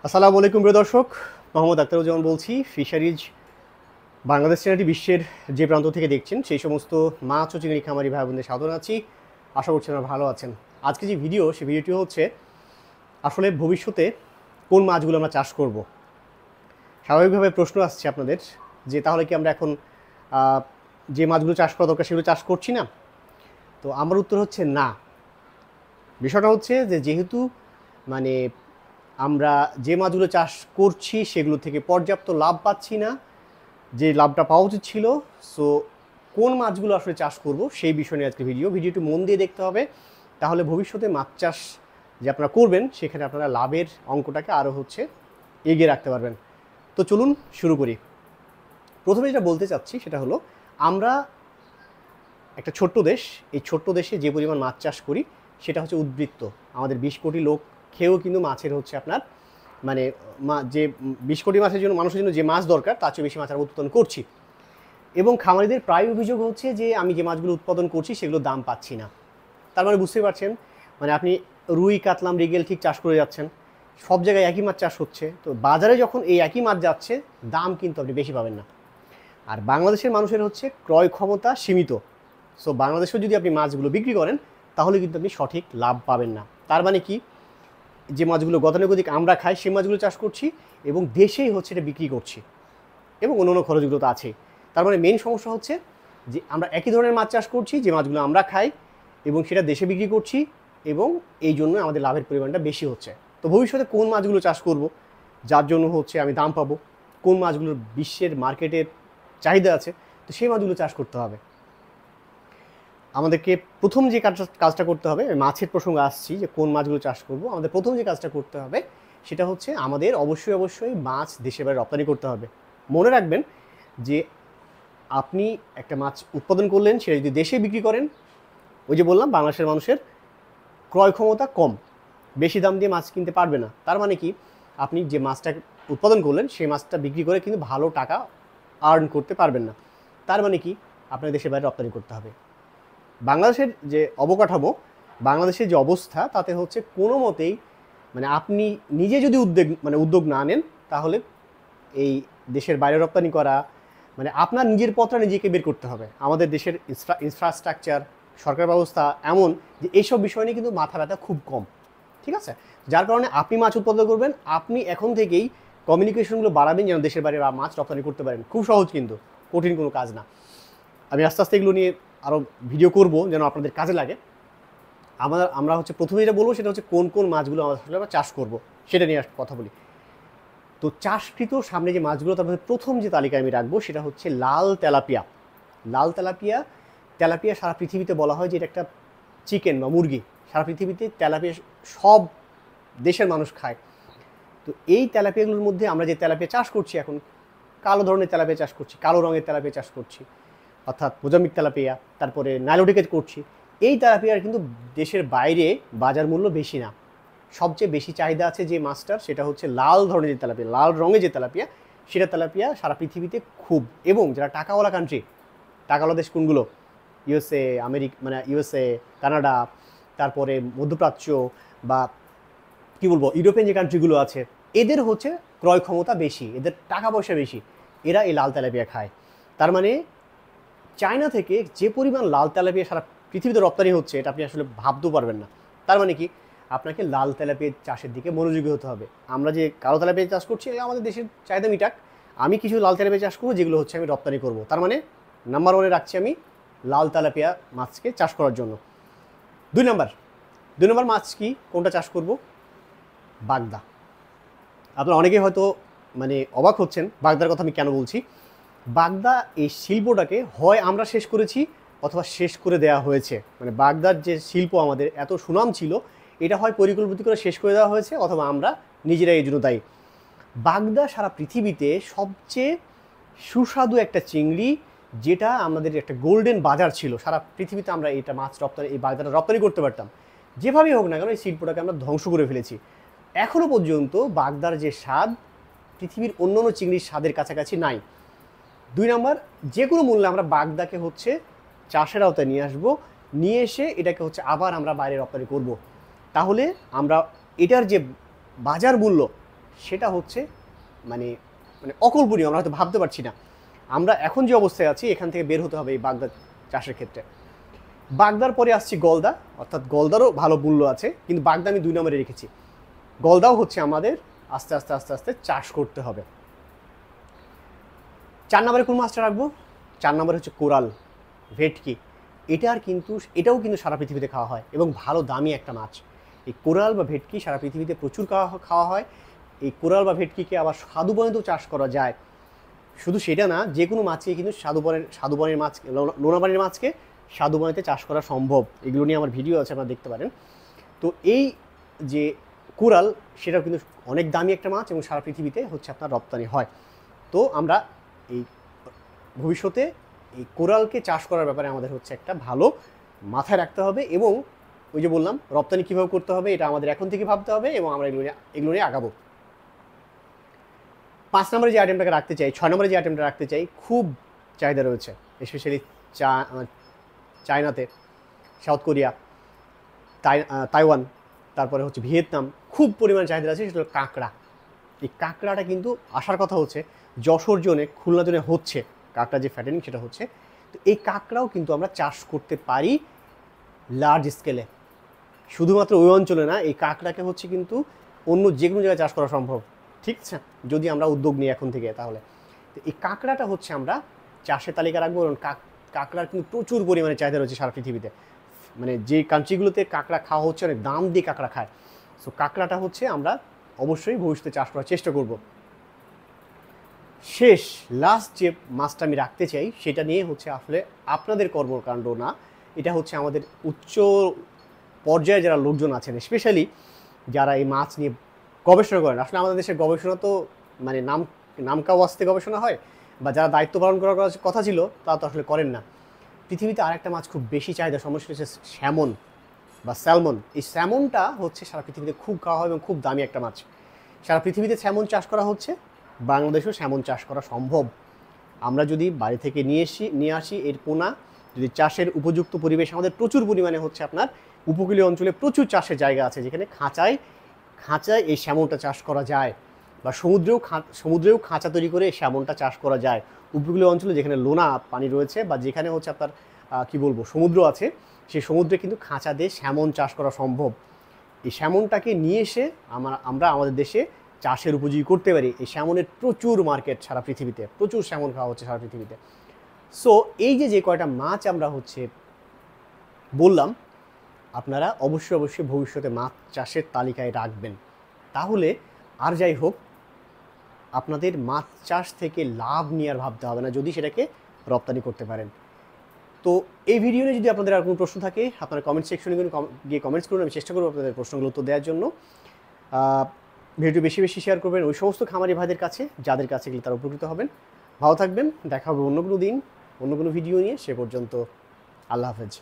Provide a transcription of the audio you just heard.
আসসালামু আলাইকুম প্রিয় দর্শক, মোহাম্মদ আখতারুজ্জামান বলছি। ফিশারিজ বাংলাদেশ চ্যানেলটি বিশ্বের যে প্রান্ত থেকে দেখছেন সেই সমস্ত মাছ ও চিংড়ি খামারি ভাই বোনদের স্বাগত জানাচ্ছি। আশা করছি আপনারা ভালো আছেন। আজকে যে ভিডিও, সেই ভিডিওটি হচ্ছে আসলে ভবিষ্যতে কোন মাছগুলো আমরা চাষ করব। স্বাভাবিকভাবে প্রশ্ন আসছে আপনাদের যে তাহলে কি আমরা এখন যে মাছগুলো চাষ করা দরকার সেগুলো চাষ করছি না? তো আমার উত্তর হচ্ছে না। বিষয়টা হচ্ছে যে যেহেতু মানে আমরা যে মাছগুলো চাষ করছি সেগুলো থেকে পর্যাপ্ত লাভ পাচ্ছি না, যে লাভটা পাওয়া উচিত ছিল। সো কোন মাছগুলো আসলে চাষ করব সেই বিষয় নিয়ে আজকে ভিডিওটি মন দিয়ে দেখতে হবে। তাহলে ভবিষ্যতে মাছ চাষ যে আপনারা করবেন সেখানে আপনারা লাভের অঙ্কটাকে আরও এগিয়ে রাখতে পারবেন। তো চলুন শুরু করি। প্রথমে যেটা বলতে চাচ্ছি সেটা হলো, আমরা একটা ছোট্ট দেশ, এই ছোট্ট দেশে যে পরিমাণ মাছ চাষ করি সেটা হচ্ছে উদ্বৃত্ত। আমাদের 20 কোটি লোক খেয়েও কিন্তু মাছের আপনার যে 20 কোটি মাছের জন্য, মানুষের জন্য যে মাছ দরকার তার চেয়ে বেশি মাছ আমরা উৎপাদন করছি। এবং খামারিদের প্রায় অভিযোগ হচ্ছে যে আমি যে মাছগুলো উৎপাদন করছি সেগুলোর দাম পাচ্ছি না। তার মানে বুঝতেই পারছেন, আপনি রুই, কাতলা, মৃগেল ঠিক চাষ করে যাচ্ছেন, সব জায়গায় একই মাছ চাষ হচ্ছে, তো বাজারে যখন এই একই মাছ যাচ্ছে দাম কিন্তু আপনি বেশি পাবেন না। আর বাংলাদেশের মানুষের ক্রয় ক্ষমতা সীমিত। সো বাংলাদেশেও যদি আপনি মাছগুলো বিক্রি করেন তাহলে কিন্তু আপনি সঠিক লাভ পাবেন না। তার মানে কি, যে মাছগুলো গতানুগতিক আমরা খাই সেই মাছগুলো চাষ করছি এবং দেশেই এটা বিক্রি করছি, এবং অন্য খরচগুলো তো আছেই। তার মানে মেইন সমস্যা হচ্ছে যে আমরা একই ধরনের মাছ চাষ করছি, যে মাছগুলো আমরা খাই, এবং সেটা দেশে বিক্রি করছি, এবং এই জন্য আমাদের লাভের পরিমাণটা বেশি হচ্ছে। তো ভবিষ্যতে কোন মাছগুলো চাষ করব যার জন্য আমি দাম পাবো, কোন মাছগুলোর বিশ্বের মার্কেটের চাহিদা আছে, তো সেই মাছগুলো চাষ করতে হবে। আমাদেরকে প্রথম যে কাজটা করতে হবে, মাছের প্রসঙ্গে আসছি যে কোন মাছগুলো চাষ করব, আমাদের প্রথম যে কাজটা করতে হবে সেটা হচ্ছে আমাদের অবশ্যই মাছ দেশের বাইরে রপ্তানি করতে হবে। মনে রাখবেন যে আপনি একটা মাছ উৎপাদন করলেন, সেটা যদি দেশে বিক্রি করেন, ওই যে বললাম বাংলাদেশের মানুষের ক্রয় ক্ষমতা কম, বেশি দাম দিয়ে মাছ কিনতে পারবে না। তার মানে কি, আপনি যে মাছটা উৎপাদন করলেন সেই মাছটা বিক্রি করে কিন্তু ভালো টাকা আর্ন করতে পারবেন না। তার মানে কি, আপনার দেশের বাইরে রপ্তানি করতে হবে। বাংলাদেশের যে অবকাঠামো, বাংলাদেশের যে অবস্থা, তাতে কোনো মতেই আপনি নিজে যদি উদ্যোগ না নেন তাহলে এই দেশের বাইরে রপ্তানি করা আপনার নিজের পথটা নিজেকে বের করতে হবে। আমাদের দেশের ইনফ্রাস্ট্রাকচার, সরকার ব্যবস্থা এমন যে এইসব বিষয় নিয়ে কিন্তু মাথা ব্যথা খুব কম, ঠিক আছে? যার কারণে আপনি মাছ উৎপাদন করবেন, আপনি এখন থেকেই কমিউনিকেশনগুলো বাড়াবেন যেন দেশের বাইরে মাছ রপ্তানি করতে পারেন। খুব সহজ, কিন্তু কঠিন কোনো কাজ না। আমি আস্তে আস্তে এগুলো নিয়ে আরও ভিডিও করব যেন আপনাদের কাজে লাগে। আমরা প্রথমে যেটা বলবো সেটা কোন কোন মাছগুলো আমরা চাষ করব সেটা নিয়ে কথা বলি। তো চাষকৃত সামনে যে মাছগুলো, তার মধ্যে প্রথম যে তালিকায় আমি রাখবো সেটা হচ্ছে লাল তেলাপিয়া। লাল তেলাপিয়া সারা পৃথিবীতে বলা হয় যে এটা একটা চিকেন বা মুরগি। সারা পৃথিবীতে তেলাপিয়া সব দেশের মানুষ খায়। তো এই তেলাপিয়াগুলোর মধ্যে আমরা যে তেলাপিয়া চাষ করছি এখন, কালো ধরনের তেলাপিয়া চাষ করছি, কালো রঙের তেলাপিয়া চাষ করছি, অর্থাৎ মোজাম্বিক তেলাপিয়া, তারপরে নাইলোটিকেট করছি। এই তেলাপিয়ার কিন্তু দেশের বাইরে বাজার মূল্য বেশি না। সবচেয়ে বেশি চাহিদা আছে যে মাছটার, সেটা হচ্ছে লাল ধরনের যে তেলাপিয়া, লাল রঙের যে তেলাপিয়া, সেটা তেলাপিয়া সারা পৃথিবীতে খুব। এবং যারা টাকাওয়ালা কান্ট্রি, টাকাওয়ালা দেশ কোনগুলো, ইউএসএ, ইউএসএ, কানাডা, তারপরে মধ্যপ্রাচ্য বা কী বলবো ইউরোপিয়ান যে কান্ট্রিগুলো আছে, এদের ক্রয় ক্ষমতা বেশি, এদের টাকা পয়সা বেশি, এরা এই লাল তেলাপিয়া খায়। তার মানে চায়না থেকে যে পরিমাণ লাল তেলাপিয়া সারা পৃথিবীতে রপ্তানি হচ্ছে, এটা আপনি আসলে ভাবতেও পারবেন না। তার মানে কি, আপনাকে লাল তেলাপিয়া চাষের দিকে মনোযোগী হতে হবে। আমরা যে কালো তেলাপিয়া চাষ করছি আমাদের দেশের চাহিদা মিটাক, আমি কিছু লাল তেলাপিয়া চাষ করবো যেগুলো আমি রপ্তানি করব। তার মানে নাম্বার 1-এ রাখছি আমি লাল তেলাপিয়া মাছকে চাষ করার জন্য। 2 নম্বর মাছ কি, কোনটা চাষ করব? বাগদা। আপনারা অনেকেই হয়তো অবাক হচ্ছেন বাগদার কথা আমি কেন বলছি। বাগদা এই শিল্পটাকে হয় আমরা শেষ করেছি অথবা শেষ করে দেওয়া হয়েছে। বাগদার যে শিল্প আমাদের এত সুনাম ছিল, এটা হয় পরিকল্পিত করে শেষ করে দেওয়া হয়েছে অথবা আমরা নিজেরাই এই জন্য দায়ী। বাগদা সারা পৃথিবীতে সবচেয়ে সুস্বাদু একটা চিংড়ি, যেটা আমাদের একটা গোল্ডেন বাজার ছিল সারা পৃথিবীতে। আমরা এটা মাছ রপ্তানি, এই বাগদাটা রপ্তানি করতে পারতাম। যেভাবেই হোক না কেন এই শিল্পটাকে আমরা ধ্বংস করে ফেলেছি। এখনও পর্যন্ত বাগদার যে স্বাদ পৃথিবীর অন্য চিংড়ির স্বাদের কাছাকাছি নাই। 2 নম্বর, যে কোনো মূল্যে আমরা বাগদাকে চাষের আওতায় নিয়ে আসবো, নিয়ে এসে এটাকে আবার আমরা বাইরে রপ্তানি করব। তাহলে আমরা এটার যে বাজার মূল্য সেটা হচ্ছে মানে মানে অকল্পনীয়, আমরা হয়তো ভাবতে পারছি না। আমরা এখন যে অবস্থায় আছি এখান থেকে বের হতে হবে এই বাগদা চাষের ক্ষেত্রে। বাগদার পরে আসছি গলদা, অর্থাৎ গলদারও ভালো মূল্য আছে, কিন্তু বাগদা আমি 2 নম্বরে রেখেছি। গলদাও হচ্ছে আমাদের আস্তে আস্তে আস্তে আস্তে চাষ করতে হবে। 4 নম্বরে কোন মাছটা রাখবো? 4 নম্বরে হচ্ছে কোরাল, ভেটকি। এটাও কিন্তু সারা পৃথিবীতে খাওয়া হয় এবং ভালো দামি একটা মাছ। এই কোরাল বা ভেটকি সারা পৃথিবীতে প্রচুর খাওয়া হয়। এই কোরাল বা ভেটকিকে আবার স্বাদুবনেতেও চাষ করা যায়। শুধু সেটা না, যে কোনো মাছকে কিন্তু স্বাদুবনের মাছ, লোনাপানির মাছকে স্বাদুবনেতে চাষ করা সম্ভব। এগুলো নিয়ে আমার ভিডিও আছে, আপনারা দেখতে পারেন। তো এই যে কোরাল, সেটাও কিন্তু অনেক দামি একটা মাছ এবং সারা পৃথিবীতে হচ্ছে আপনার রপ্তানি হয়। তো আমরা এই ভবিষ্যতে এই কোরালকে চাষ করার ব্যাপারে আমাদের হচ্ছে একটা ভালো মাথায় রাখতে হবে, এবং ওই যে বললাম রপ্তানি কীভাবে করতে হবে এটা আমাদের এখন থেকে ভাবতে হবে, এবং আমরা এগুলো নিয়ে আগাবো। 5 নম্বরে যে আইটেমটাকে রাখতে চাই, 6 নম্বরে যে আইটেমটা রাখতে চাই, খুব চাহিদা রয়েছে স্পেশালি চায়নাতে, সাউথ কোরিয়া, তাইওয়ান, তারপরে হচ্ছে ভিয়েতনাম, খুব পরিমাণ চাহিদা আছে, সেটা হলো কাঁকড়া। এই কাঁকড়াটা কিন্তু আসার কথা হচ্ছে যশোর জোনে, খুলনা জোনে হচ্ছে কাঁকড়া যে ফ্যাটেনিং সেটা হচ্ছে। তো এই কাঁকড়াও কিন্তু আমরা চাষ করতে পারি লার্জ স্কেলে। শুধুমাত্র ওই অঞ্চলে না, এই কাঁকড়াকে হচ্ছে কিন্তু অন্য যে কোনো জায়গায় চাষ করা সম্ভব, ঠিক আছে, যদি আমরা উদ্যোগ নিই এখন থেকে। তাহলে তো এই কাঁকড়াটা হচ্ছে আমরা চাষের তালিকা রাখবো, কারণ কাঁকড়ার কিন্তু প্রচুর পরিমাণে চাহিদা রয়েছে সারা পৃথিবীতে। মানে যে কান্ট্রিগুলোতে কাঁকড়া খাওয়া হচ্ছে, অনেক দাম দিয়ে কাঁকড়া খায়। সো কাঁকড়াটা হচ্ছে আমরা অবশ্যই ভবিষ্যতে চাষ করার চেষ্টা করব। লাস্ট যে মাছটা আমি রাখতে চাই সেটা নিয়ে হচ্ছে আসলে আপনাদের কর্মকাণ্ড না, এটা হচ্ছে আমাদের উচ্চ পর্যায়ে যারা লোকজন আছেন, স্পেশালি যারা এই মাছ নিয়ে গবেষণা করেন। আসলে আমাদের দেশের গবেষণা তো মানে নামকা ওয়াস্তে গবেষণা হয়, বা যারা দায়িত্ব পালন করার কথা ছিল তা তো আসলে করেন না। পৃথিবীতে আরেকটা মাছ খুব বেশি চাহিদা, সমস্যা হচ্ছে স্যামন বা স্যালমন। এই স্যামনটা হচ্ছে সারা পৃথিবীতে খুব খাওয়া হয় এবং খুব দামি একটা মাছ। সারা পৃথিবীতে স্যামন চাষ করা হচ্ছে, বাংলাদেশেও স্যামন চাষ করা সম্ভব। আমরা যদি বাড়ি থেকে নিয়ে আসি এর পোনা, যদি চাষের উপযুক্ত পরিবেশ, আমাদের প্রচুর পরিমাণে হচ্ছে আপনার উপকূলীয় অঞ্চলে প্রচুর চাষের জায়গা আছে যেখানে খাঁচায় এই স্যামনটা চাষ করা যায়, বা সমুদ্রেও খাঁচা তৈরি করে এই স্যামনটা চাষ করা যায়। উপকূলীয় অঞ্চলে যেখানে লোনা পানি রয়েছে, বা যেখানে হচ্ছে আপনার সমুদ্র আছে, সেই সমুদ্রে কিন্তু খাঁচা দিয়ে স্যামন চাষ করা সম্ভব। এই স্যামনটাকে নিয়ে এসে আমরা আমাদের দেশে চাষের উপযোগী করতে পারি। এই স্যামনের প্রচুর মার্কেট সারা পৃথিবীতে, প্রচুর স্যামন খাওয়া হচ্ছে সারা পৃথিবীতে। সো এই যে কয়টা মাছ আমরা হচ্ছে বললাম, আপনারা অবশ্যই ভবিষ্যতে মাছ চাষের তালিকায় রাখবেন। তাহলে আর যাই হোক, আপনাদের মাছ চাষ থেকে লাভ নেওয়ার ভাবতে হবে না, যদি সেটাকে রপ্তানি করতে পারেন। তো এই ভিডিও নিয়ে যদি আপনাদের আর কোনো প্রশ্ন থাকে, আপনারা কমেন্ট সেকশনে গিয়ে কমেন্টস করুন। আমি চেষ্টা করবো আপনাদের প্রশ্নগুলো উত্তর দেওয়ার জন্য। ভিডিও বেশি শেয়ার করবেন ওই সমস্ত খামারি ভাইদের কাছে যাদের কাছে গেলে তারা উপকৃত হবেন। ভালো থাকবেন, দেখা হবে অন্য কোনো দিন অন্য কোনো ভিডিও নিয়ে। সে পর্যন্ত আল্লাহ হাফেজ।